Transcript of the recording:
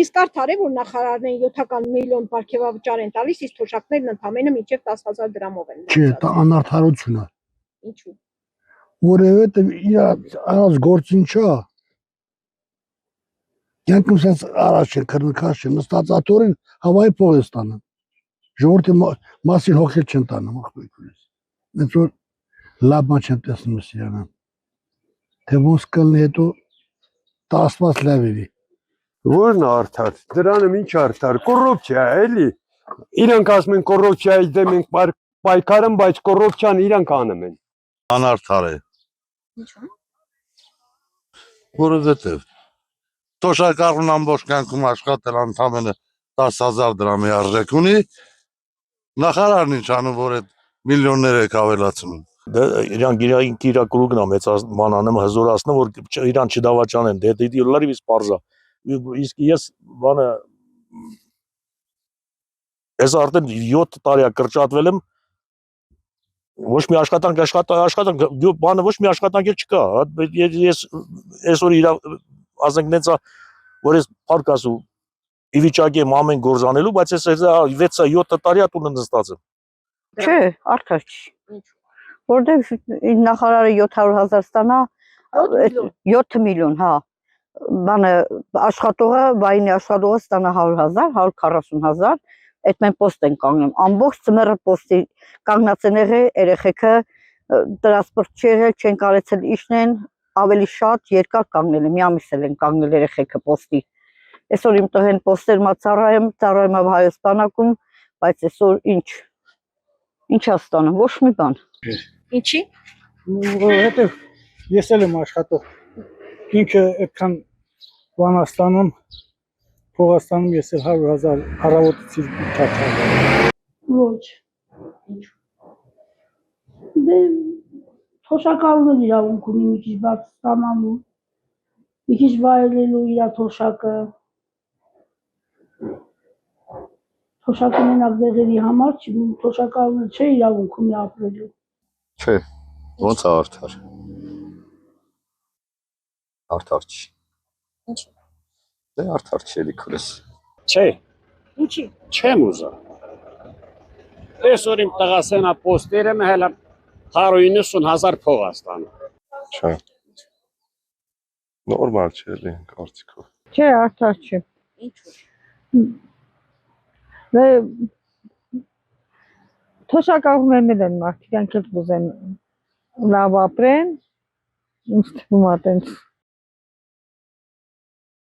Իսկ արդար է, որ նախարարներին 7 միլիոն պարգևավճար են տալիս, իսկ թոշակներն ընդամենը մինչև 10,000 դրամով են Չէ, դա անարդարություն է։ Ինչու՞։ Որովհետև իր արած գործին չա։ Յանքում sense առաջ են քրնքաշ են, նստած աթորին հավայի փող է ստանում։ Ժողովրդի մասին հոգել չեն տանում ախպերքուրից։ Նենց որ լավ բան չեմ տեսնում սիրանը։ Թե ոնց կլինի հետո դա աստված լավ էլի։ Որն արդար, դրանը ինչ արդար, կոռուպցիա է, էլի։ Իրանք ասում են կոռուպցիայի դեմ ենք պայքարում, բայց կոռուպցիան իրանք անում են։ Անարդար է։ Ինչու՞։ Որովհետև թոշակառուն ամբողջ կյանքում աշխատել ընդամենը 10,000 դրամի արժեք ունի, նախարարն ինչ անում, որ այդ միլիոններ եք ավելացնում։ Իրանք իր կրուգն է մեծ մանանում հզորացնում, որ իրան չդավաճանեն, դե լրիվ սպարզա։ Իսկ ես բանը ես արդեն 7 տարի կրճատվել եմ, ոչ մի աշխատանք բանը ոչ մի աշխատանք չկա, ես այսօր ասենք նեցա, որ ես փառք ասու ի վիճակի եմ ամեն գործ անելու, բայց ես 6-7 տարի տունը նստած եմ։ Չէ, արդար չի։ Որտեղ նախարարը 700,000 ստանա, 7 միլիոն, հա։ Բանը աշխատողը, վայնի աշխատողը ստանա 100,000, 140,000, այդ մենք post են կանգնում։ Ամբողջ ծմերը post-ի կանգնած են եղել, երեխեքը տրանսպորտ չի եղել, չեն կարեցել իշնեն, ավելի շատ երկար կանգնել են, մի ամիս էլ են կանգնել երեխեքը post-ի։ Այսօր իմ տղեն post-եր մա ծառայեմ Հայոց բանակում, բայց այսօր ինչ ստանում, ոչ մի բան։ Ինչի՞։ Որովհետև ես էլ եմ աշխատող։ Ինքը այդքան բան ստանում, փող ստանում, ես էլ 100,000 առավոտից չափչափ։ Ոչ։ Ինչու։ Դե թոշակառուն իրավունք ունի մի քիչ բաց ստանալու, մի քիչ վայելելու իր թոշակը։ Թոշակը մենակ դեղերի համար չի, թոշակառունը չէ իրավունք ունի ապրելու։ Չէ, ոնց է արդար։ Արդար չի։ Ինչի՞։ Դե արդար չի էլի քուրես։ Չէ, Ինչի՞։ չեմ ուզա։ Այսօր իմ տղասենա post-երը մհելա 190,000 փող ստանում։ Չէ։ Նորմալ չէ էլի կարծիքով։ Չէ, արդար չի։ Ինչու՞։ Դե թոշակառուներն են մարդիկ, յանք էլ կուզեն լավ ապրեն, ինձ թվում է տենց